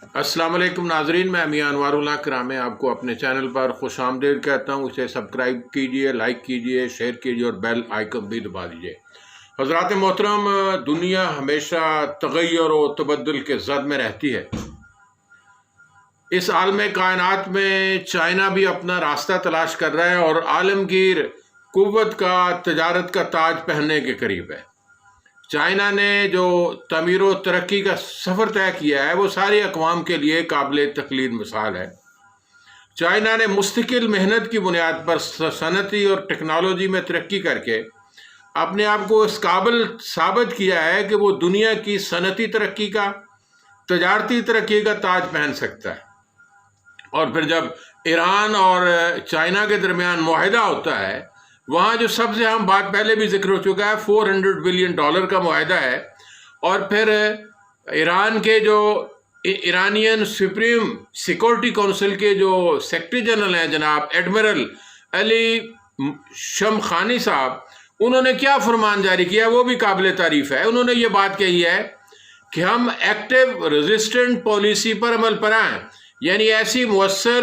السلام علیکم ناظرین، میں میاں انوار اللہ کرام آپ کو اپنے چینل پر خوش آمدید کہتا ہوں۔ اسے سبسکرائب کیجئے، لائک کیجئے، شیئر کیجئے اور بیل آئیکن بھی دبا دیجئے۔ حضرات محترم، دنیا ہمیشہ تغیر و تبدل کے زد میں رہتی ہے۔ اس عالم کائنات میں چائنا بھی اپنا راستہ تلاش کر رہا ہے اور عالمگیر قوت کا، تجارت کا تاج پہننے کے قریب ہے۔ چائنا نے جو تعمیر و ترقی کا سفر طے کیا ہے وہ ساری اقوام کے لیے قابل تقلید مثال ہے۔ چائنا نے مستقل محنت کی بنیاد پر صنعتی اور ٹیکنالوجی میں ترقی کر کے اپنے آپ کو اس قابل ثابت کیا ہے کہ وہ دنیا کی صنعتی ترقی کا، تجارتی ترقی کا تاج پہن سکتا ہے۔ اور پھر جب ایران اور چائنا کے درمیان معاہدہ ہوتا ہے، وہاں جو سب سے اہم بات پہلے بھی ذکر ہو چکا ہے، $400 بلین کا معاہدہ ہے۔ اور پھر ایران کے جو ایرانین سپریم سیکورٹی کونسل کے جو سیکرٹری جنرل ہیں جناب ایڈمرل علی شمخانی صاحب، انہوں نے کیا فرمان جاری کیا وہ بھی قابل تعریف ہے۔ انہوں نے یہ بات کہی ہے کہ ہم ایکٹیو ریزسٹنٹ پالیسی پر عمل پیرا ہیں، یعنی ایسی مؤثر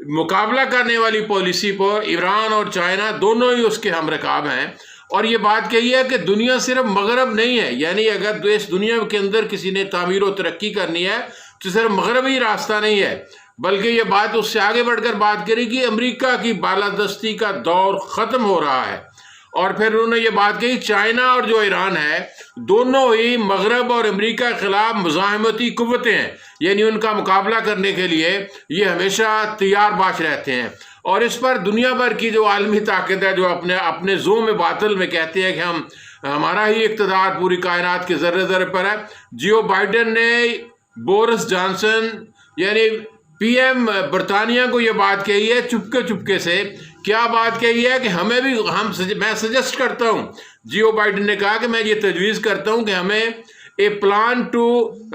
مقابلہ کرنے والی پالیسی پر ایران اور چائنا دونوں ہی اس کے ہم رکاب ہیں۔ اور یہ بات کہی ہے کہ دنیا صرف مغرب نہیں ہے، یعنی اگر اس دنیا کے اندر کسی نے تعمیر و ترقی کرنی ہے تو صرف مغربی راستہ نہیں ہے، بلکہ یہ بات اس سے آگے بڑھ کر بات کرے کہ امریکہ کی بالادستی کا دور ختم ہو رہا ہے۔ اور پھر انہوں نے یہ بات کہی چائنا اور جو ایران ہے دونوں ہی مغرب اور امریکہ کے خلاف مزاحمتی قوتیں ہیں، یعنی ان کا مقابلہ کرنے کے لیے یہ ہمیشہ تیار باش رہتے ہیں۔ اور اس پر دنیا بھر کی جو عالمی طاقت ہے جو اپنے زوم باطل میں کہتے ہیں کہ ہمارا ہی اقتدار پوری کائنات کے ذرے ذرے پر ہے۔ جیو بائیڈن نے بورس جانسن یعنی پی ایم برطانیہ کو یہ بات کہی ہے چپکے سے۔ کیا بات کہی ہے کہ میں سجیسٹ کرتا ہوں، جیو بائیڈن نے کہا کہ میں یہ تجویز کرتا ہوں کہ ہمیں a plan to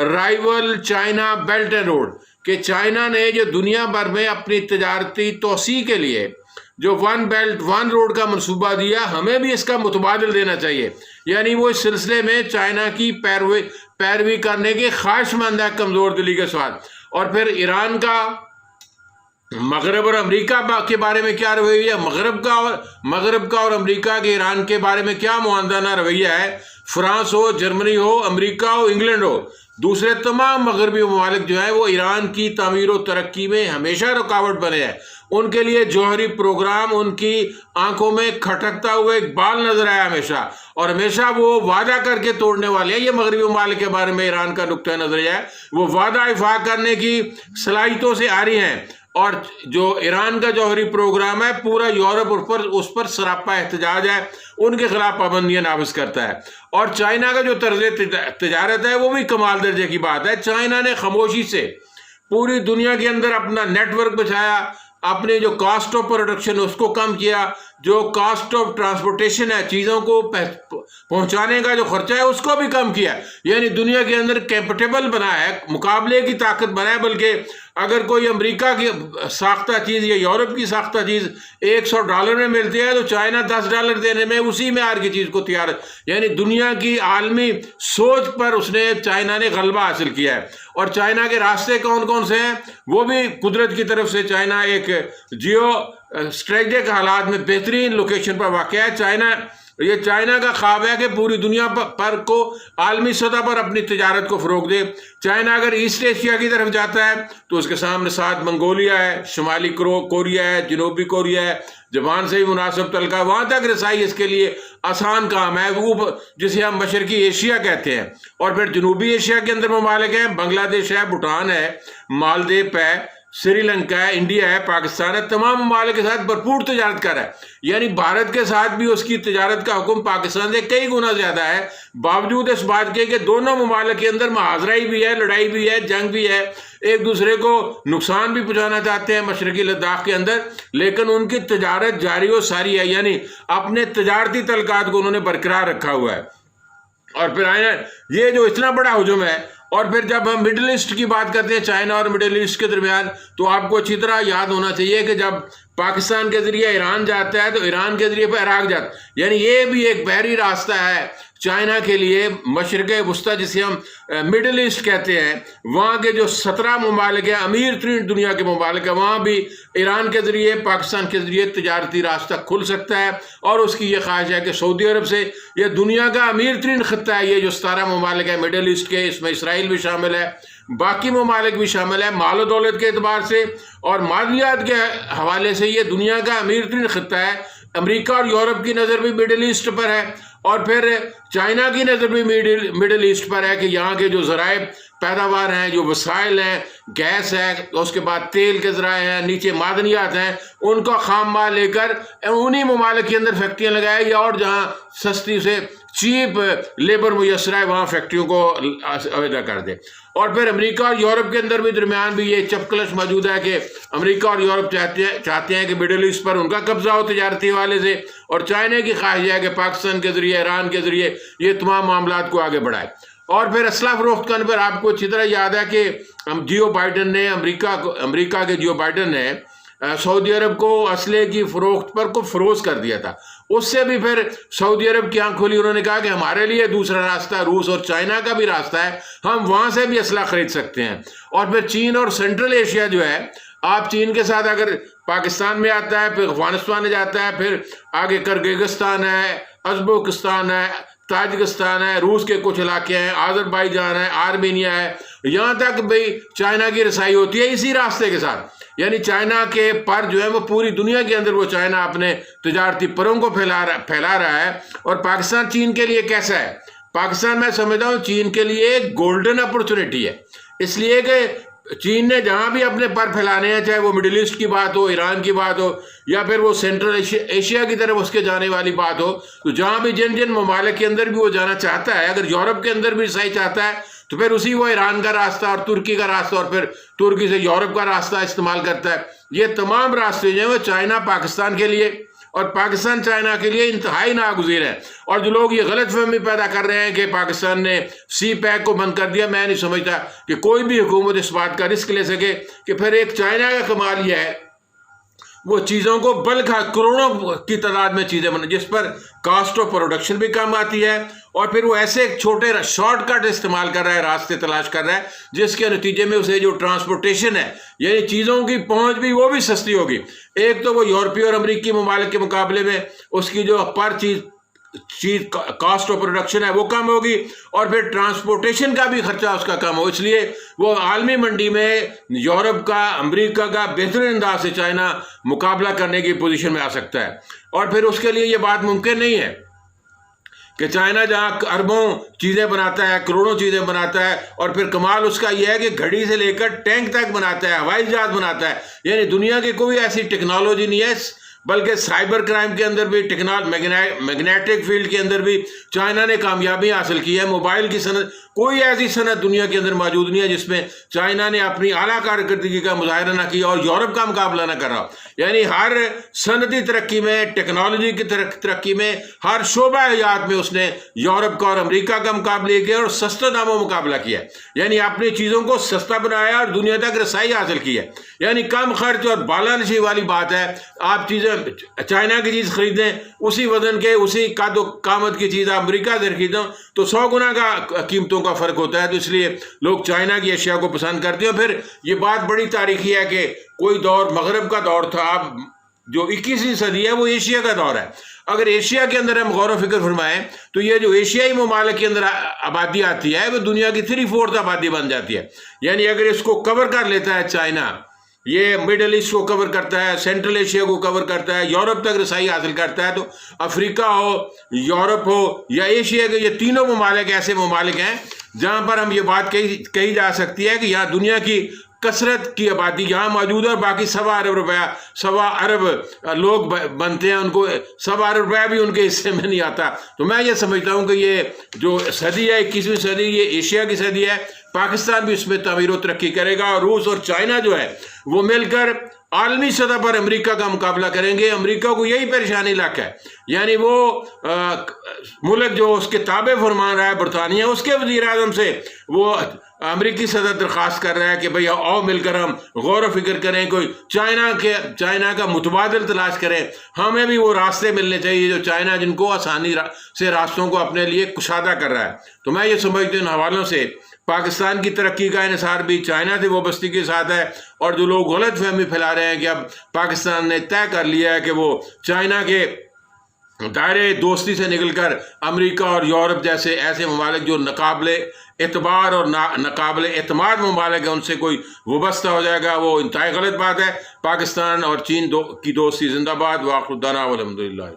rival China belt and road, کہ چائنا نے جو دنیا بھر میں اپنی تجارتی توسیع کے لیے جو ون بیلٹ ون روڈ کا منصوبہ دیا، ہمیں بھی اس کا متبادل دینا چاہیے۔ یعنی وہ اس سلسلے میں چائنا کی پیروی کرنے کے خواہش مند ہے کمزور دلی کے ساتھ۔ اور پھر ایران کا مغرب اور امریکہ کے بارے میں کیا رویہ ہے، مغرب کا اور امریکہ کے ایران کے بارے میں کیا معاندانہ رویہ ہے۔ فرانس ہو، جرمنی ہو، امریکہ ہو، انگلینڈ ہو، دوسرے تمام مغربی ممالک جو ہیں وہ ایران کی تعمیر و ترقی میں ہمیشہ رکاوٹ بنے ہیں۔ ان کے لیے جوہری پروگرام ان کی آنکھوں میں کھٹکتا ہوا ایک بال نظر آیا ہمیشہ، اور ہمیشہ وہ وعدہ کر کے توڑنے والے ہیں۔ یہ مغربی ممالک کے بارے میں ایران کا نقطہ نظریہ ہے، وہ وعدہ افاع کرنے کی صلاحیتوں سے آ رہی ہیں، اور جو ایران کا جوہری پروگرام ہے پورا یورپ اس پر سراپا احتجاج ہے، ان کے خلاف پابندیاں نافذ کرتا ہے۔ اور چائنا کا جو طرز تجارت ہے وہ بھی کمال درجے کی بات ہے۔ چائنا نے خاموشی سے پوری دنیا کے اندر اپنا نیٹ ورک بچھایا، اپنے جو کاسٹ آف پروڈکشن اس کو کم کیا، جو کاسٹ آف ٹرانسپورٹیشن ہے چیزوں کو پہنچانے کا جو خرچہ ہے اس کو بھی کم کیا، یعنی دنیا کے اندر کیپٹیبل بنا ہے، مقابلے کی طاقت بنا ہے۔ بلکہ اگر کوئی امریکہ کی ساختہ چیز یا یورپ کی ساختہ چیز $100 میں ملتی ہے تو چائنا $10 دینے میں اسی معیار کی چیز کو تیار ہے، یعنی دنیا کی عالمی سوچ پر چائنا نے غلبہ حاصل کیا ہے۔ اور چائنا کے راستے کون کون سے ہیں وہ بھی قدرت کی طرف سے چائنا ایک جیو اسٹریٹجک حالات میں بہترین لوکیشن پر واقع ہے۔ یہ چائنا کا خواب ہے کہ پوری دنیا پر کو عالمی سطح پر اپنی تجارت کو فروغ دے۔ چائنا اگر ایسٹ ایشیا کی طرف جاتا ہے تو اس کے سامنے ساتھ منگولیا ہے، شمالی کوریا ہے، جنوبی کوریا ہے، جاپان سے بھی مناسب تعلقہ، وہاں تک رسائی اس کے لیے آسان کام ہے، وہ جسے ہم مشرقی ایشیا کہتے ہیں۔ اور پھر جنوبی ایشیا کے اندر ممالک ہیں، بنگلہ دیش ہے، بھوٹان ہے، مالدیپ ہے، سری لنکا ہے، انڈیا ہے، پاکستان ہے، تمام ممالک کے ساتھ بھرپور تجارت کر رہا ہے۔ یعنی بھارت کے ساتھ بھی اس کی تجارت کا حکم پاکستان سے کئی گنا زیادہ ہے، باوجود اس بات کے کہ دونوں ممالک کے اندر محاذرائی بھی ہے، لڑائی بھی ہے، جنگ بھی ہے، ایک دوسرے کو نقصان بھی پہنچانا چاہتے ہیں مشرقی لداخ کے اندر، لیکن ان کی تجارت جاری و ساری ہے، یعنی اپنے تجارتی تعلقات کو انہوں نے برقرار رکھا ہوا ہے۔ اور پھر یہ جو اتنا بڑا ہجوم ہے، اور پھر جب ہم مڈل ایسٹ کی بات کرتے ہیں چائنا اور مڈل ایسٹ کے درمیان، تو آپ کو اچھی طرح یاد ہونا چاہیے کہ جب پاکستان کے ذریعے ایران جاتا ہے تو ایران کے ذریعے پہ عراق جاتا ہے، یعنی یہ بھی ایک بحری راستہ ہے۔ چائنا کے لیے مشرق وسطیٰ جسے ہم مڈل ایسٹ کہتے ہیں، وہاں کے جو 17 ممالک ہیں، امیر ترین دنیا کے ممالک ہیں، وہاں بھی ایران کے ذریعے، پاکستان کے ذریعے تجارتی راستہ کھل سکتا ہے۔ اور اس کی یہ خواہش ہے کہ سعودی عرب سے، یہ دنیا کا امیر ترین خطہ ہے، یہ جو 17 ممالک ہیں مڈل ایسٹ کے، اس میں اسرائیل بھی شامل ہے، باقی ممالک بھی شامل ہیں، مال و دولت کے اعتبار سے اور معدنیات کے حوالے سے یہ دنیا کا امیر ترین خطہ ہے۔ امریکہ اور یورپ کی نظر بھی مڈل ایسٹ پر ہے، اور پھر چائنا کی نظر بھی مڈل ایسٹ پر ہے کہ یہاں کے جو ذرائع پیداوار ہیں، جو وسائل ہیں، گیس ہے، اس کے بعد تیل کے ذرائع ہیں، نیچے معدنیات ہیں، ان کا خام مال لے کر انہی ممالک کے اندر فیکٹریاں لگائے، یا اور جہاں سستی سے چیپ لیبر میسر ہے وہاں فیکٹریوں کو علیحدہ کر دے۔ اور پھر امریکہ اور یورپ کے اندر بھی درمیان بھی یہ چپکلش موجود ہے کہ امریکہ اور یورپ چاہتے ہیں کہ مڈل ایسٹ پر ان کا قبضہ ہو تجارتی حوالے سے، اور چائنا کی خواہش ہے کہ پاکستان کے ذریعے، ایران کے ذریعے یہ تمام معاملات کو آگے بڑھائے۔ اور پھر اسلحہ فروخت کرنے پر آپ کو اچھی طرح یاد ہے کہ جیو بائیڈن نے امریکہ کے جیو بائیڈن نے سعودی عرب کو اسلحے کی فروخت پر کو فروز کر دیا تھا۔ اس سے بھی پھر سعودی عرب کی آنکھ کھلی، انہوں نے کہا کہ ہمارے لیے دوسرا راستہ روس اور چائنا کا بھی راستہ ہے، ہم وہاں سے بھی اسلحہ خرید سکتے ہیں۔ اور پھر چین اور سینٹرل ایشیا جو ہے، آپ چین کے ساتھ اگر پاکستان میں آتا ہے، پھر افغانستان میں جاتا ہے، پھر آگے کرگزستان ہے، ازبکستان ہے، تاجکستان ہے، روس کے کچھ علاقے ہیں، آذربائیجان ہے، آرمینیا ہے، یہاں تک بھی چائنا کی رسائی ہوتی ہے اسی راستے کے ساتھ۔ یعنی چائنا کے پر جو ہے وہ پوری دنیا کے اندر وہ چائنا اپنے تجارتی پروں کو پھیلا رہا ہے۔ اور پاکستان چین کے لیے کیسا ہے؟ پاکستان میں سمجھتا ہوں چین کے لیے ایک گولڈن اپرچونٹی ہے، اس لیے کہ چین نے جہاں بھی اپنے پر پھیلانے ہیں، چاہے وہ مڈل ایسٹ کی بات ہو، ایران کی بات ہو، یا پھر وہ سینٹرل ایشیا کی طرف اس کے جانے والی بات ہو، تو جہاں بھی جن ممالک کے اندر بھی وہ جانا چاہتا ہے، اگر یورپ کے اندر بھی رسائی چاہتا ہے تو پھر اسی وہ ایران کا راستہ اور ترکی کا راستہ اور پھر ترکی سے یورپ کا راستہ استعمال کرتا ہے۔ یہ تمام راستے جو ہیں وہ چائنا پاکستان کے لیے اور پاکستان چائنا کے لیے انتہائی ناگزیر ہے۔ اور جو لوگ یہ غلط فہمی پیدا کر رہے ہیں کہ پاکستان نے سی پیک کو بند کر دیا، میں نہیں سمجھتا کہ کوئی بھی حکومت اس بات کا رسک لے سکے کہ پھر ایک چائنا کا کمال یہ ہے وہ چیزوں کو بلک کروڑوں کی تعداد میں چیزیں بنا، جس پر کاسٹ آف پروڈکشن بھی کم آتی ہے، اور پھر وہ ایسے چھوٹے شارٹ کٹ استعمال کر رہا ہے، راستے تلاش کر رہا ہے، جس کے نتیجے میں اسے جو ٹرانسپورٹیشن ہے، یعنی چیزوں کی پہنچ بھی وہ بھی سستی ہوگی۔ ایک تو وہ یورپی اور امریکی ممالک کے مقابلے میں اس کی جو پر چیز کاسٹ آف پروڈکشن ہے وہ کم ہوگی، اور پھر ٹرانسپورٹیشن کا بھی خرچہ اس کا کم ہو، اس لیے وہ عالمی منڈی میں یورپ کا، امریکہ کا بہترین انداز سے چائنا مقابلہ کرنے کی پوزیشن میں آ سکتا ہے۔ اور پھر اس کے لیے یہ بات ممکن نہیں ہے کہ چائنا جہاں اربوں چیزیں بناتا ہے، کروڑوں چیزیں بناتا ہے، اور پھر کمال اس کا یہ ہے کہ گھڑی سے لے کر ٹینک تک بناتا ہے، ہوائی جہاز بناتا ہے، یعنی دنیا کی کوئی ایسی ٹیکنالوجی نہیں ہے، بلکہ سائبر کرائم کے اندر بھی، میگنیٹک فیلڈ کے اندر بھی چائنا نے کامیابی حاصل کی ہے۔ موبائل کی صنعت، کوئی ایسی صنعت دنیا کے اندر موجود نہیں ہے جس میں چائنا نے اپنی اعلیٰ کارکردگی کا مظاہرہ نہ کیا اور یورپ کا مقابلہ نہ کرا۔ یعنی ہر صنعتی ترقی میں، ٹیکنالوجی کی ترقی میں، ہر شعبہ حیات میں اس نے یورپ کا اور امریکہ کا مقابلہ کیا اور سستے داموں مقابلہ کیا، یعنی اپنی چیزوں کو سستا بنایا اور دنیا تک رسائی حاصل کی ہے۔ یعنی کم خرچ اور بالا نشی والی بات ہے، آپ چیزیں چائنا کی چیز خریدیں، اسی وزن کے، اسی قد و قامت کی چیز آپ امریکہ سے خریدیں تو 100 گنا کا قیمتوں کا فرق ہوتا ہے۔ تو اس لیے لوگ چائنا کی اشیاء کو پسند کرتے ہیں۔ پھر یہ بات بڑی تاریخی ہے کہ کوئی دور مغرب کا دور تھا، اب جو 21ویں صدی ہے وہ ایشیا کا دور ہے۔ اگر ایشیا کے اندر ہم غور و فکر فرمائیں تو یہ جو ایشیائی ممالک کے اندر آبادی آتی ہے وہ دنیا کی 3/4 آبادی بن جاتی ہے۔ یعنی اگر اس کو کور کر لیتا ہے چائنا، یہ مڈل ایسٹ کو کور کرتا ہے، سینٹرل ایشیا کو کور کرتا ہے، یورپ تک رسائی حاصل کرتا ہے، تو افریقہ ہو، یورپ ہو یا ایشیا کے یہ تینوں ممالک ایسے ممالک ہیں جہاں پر ہم یہ بات کہی جا سکتی ہے کہ یہاں دنیا کی کثرت کی آبادی یہاں موجود ہے، اور باقی 1.25 ارب لوگ بنتے ہیں، ان کو 1.25 ارب بھی ان کے حصے میں نہیں آتا۔ تو میں یہ سمجھتا ہوں کہ یہ جو صدی ہے 21ویں صدی، یہ ایشیا کی صدی ہے، پاکستان بھی اس میں تعمیر و ترقی کرے گا، اور روس اور چائنا جو ہے وہ مل کر عالمی سطح پر امریکہ کا مقابلہ کریں گے۔ امریکہ کو یہی پریشانی لاحق ہے، یعنی وہ ملک جو اس کے تابع فرمان رہا ہے برطانیہ، اس کے وزیر اعظم سے وہ امریکی صدر درخواست کر رہا ہے کہ بھئی آؤ مل کر ہم غور و فکر کریں، کوئی چائنا کا متبادل تلاش کریں، ہمیں بھی وہ راستے ملنے چاہیے جو چائنا جن کو آسانی سے راستوں کو اپنے لیے کشادہ کر رہا ہے۔ تو میں یہ سمجھتا ہوں ان حوالوں سے پاکستان کی ترقی کا انحصار بھی چائنا سے وابستگی کے ساتھ ہے، اور جو لوگ غلط فہمی پھیلا رہے ہیں کہ اب پاکستان نے طے کر لیا ہے کہ وہ چائنا کے دائرے دوستی سے نکل کر امریکہ اور یورپ جیسے ایسے ممالک جو ناقابل اعتبار اور ناقابل اعتماد ممالک ہیں ان سے کوئی وابستہ ہو جائے گا، وہ انتہائی غلط بات ہے۔ پاکستان اور چین کی دوستی زندہ باد، وآخر دعوانا والحمدللہ۔